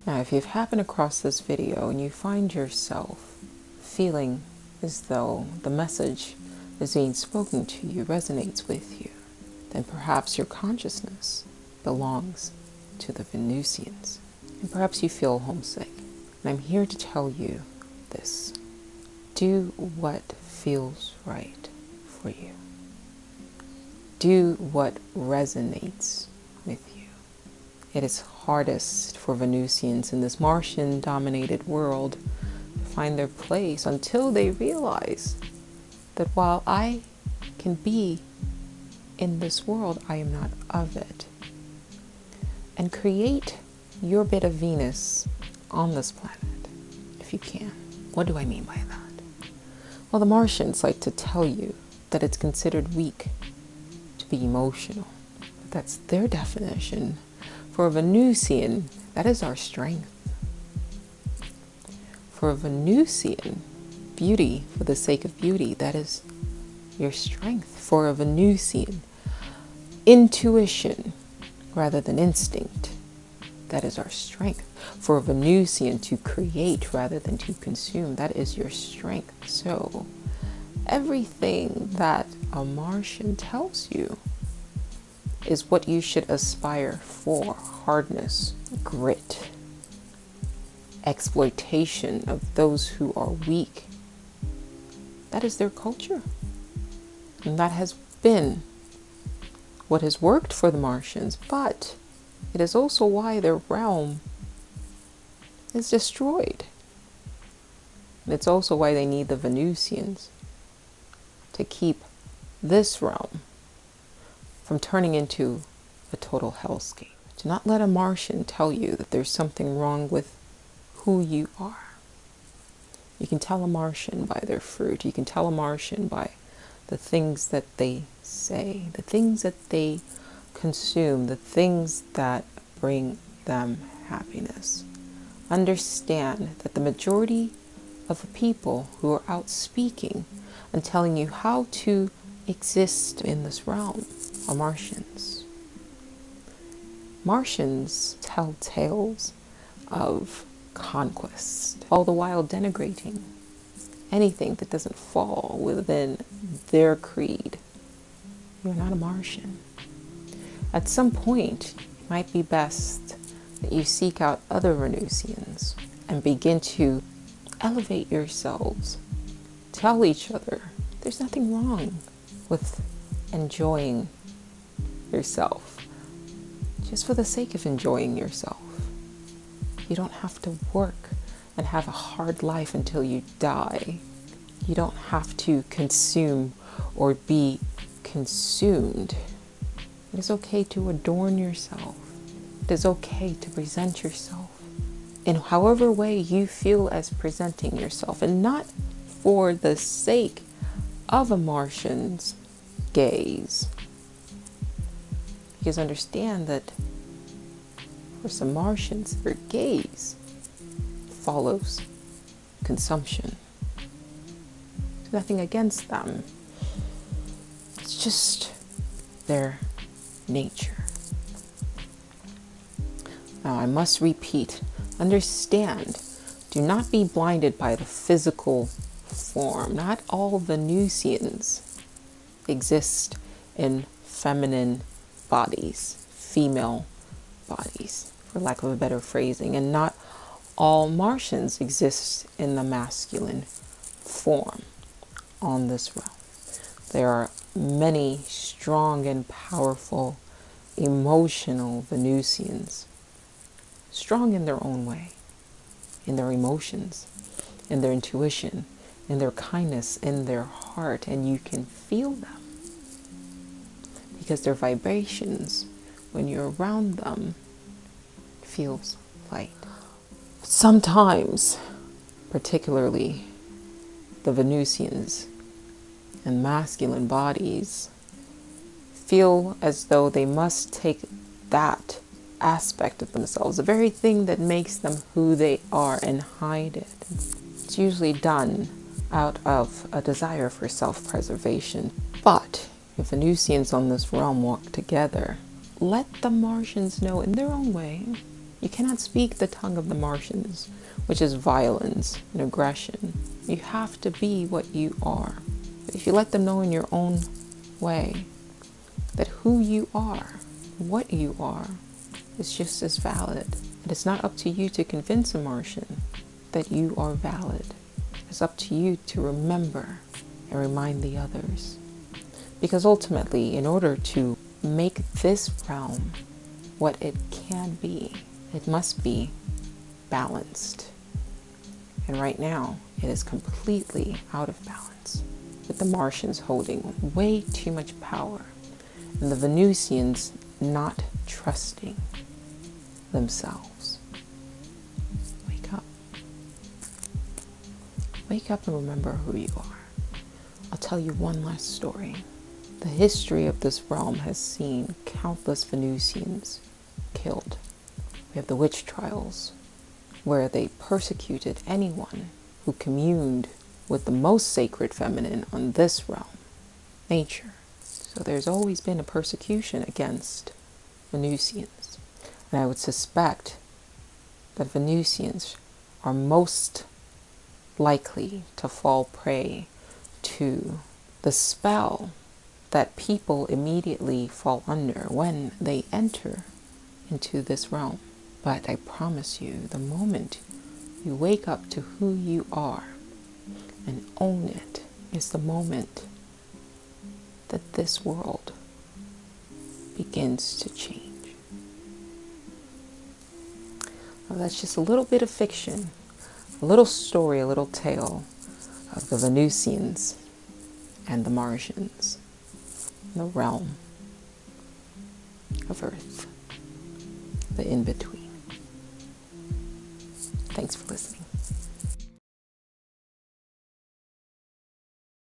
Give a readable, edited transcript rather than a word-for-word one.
Now, if you've happened across this video and you find yourself feeling as though the message that's being spoken to you resonates with you, then perhaps your consciousness belongs to the Venusians. And perhaps you feel homesick. And I'm here to tell you this. Do what feels right for you. Do what resonates with you. It is hardest for Venusians in this Martian-dominated world to find their place until they realize that while I can be in this world, I am not of it. And create your bit of Venus on this planet, if you can. What do I mean by that? Well, the Martians like to tell you that it's considered weak to be emotional. But that's their definition. For a Venusian, that is our strength. For a Venusian, beauty for the sake of beauty, that is your strength. For a Venusian, intuition rather than instinct, that is our strength. For a Venusian, to create rather than to consume, that is your strength. So everything that a Martian tells you is what you should aspire for. Hardness, grit, exploitation of those who are weak. That is their culture. And that has been what has worked for the Martians, but it is also why their realm is destroyed. And it's also why they need the Venusians to keep this realm from turning into a total hellscape. Do not let a Martian tell you that there's something wrong with who you are. You can tell a Martian by their fruit. You can tell a Martian by the things that they say, the things that they consume, the things that bring them happiness. Understand that the majority of the people who are out speaking and telling you how to exist in this realm are Martians. Martians tell tales of conquest, all the while denigrating anything that doesn't fall within their creed. You're not a Martian. At some point, it might be best that you seek out other Venusians and begin to elevate yourselves. Tell each other there's nothing wrong with enjoying yourself just for the sake of enjoying yourself. You don't have to work and have a hard life until you die. You don't have to consume or be consumed. It is okay to adorn yourself. It is okay to present yourself in however way you feel as presenting yourself, and not for the sake of a Martian's gaze. Because understand that for some Martians, their gaze follows consumption. There's nothing against them. It's just their nature. Now, I must repeat, understand, do not be blinded by the physical form. Not all Venusians exist in feminine bodies, female bodies, for lack of a better phrasing, and not all Martians exist in the masculine form on this realm. There are many strong and powerful, emotional Venusians, strong in their own way, in their emotions, in their intuition, in their kindness, in their heart, and you can feel them because their vibrations, when you're around them, feels light. Sometimes, particularly the Venusians and masculine bodies, feel as though they must take that aspect of themselves, the very thing that makes them who they are, and hide it. It's usually done out of a desire for self-preservation. But if Venusians on this realm walk together, let the Martians know in their own way You cannot speak the tongue of the Martians, which is violence and aggression. You have to be what you are. But if you let them know in your own way that who you are, what you are, is just as valid. And it's not up to you to convince a Martian that you are valid. It's up to you to remember and remind the others. Because ultimately, in order to make this realm what it can be, it must be balanced. And right now, it is completely out of balance, with the Martians holding way too much power and the Venusians not trusting themselves. Wake up. Wake up and remember who you are. I'll tell you one last story. The history of this realm has seen countless Venusians killed. We have the witch trials, where they persecuted anyone who communed with the most sacred feminine on this realm, nature. So there's always been a persecution against Venusians. And I would suspect that Venusians are most likely to fall prey to the spell that people immediately fall under when they enter into this realm. But I promise you, the moment you wake up to who you are and own it is the moment that this world begins to change. Well, that's just a little bit of fiction, a little story, a little tale of the Venusians and the Martians, the realm of Earth, the in-between. Thanks for listening.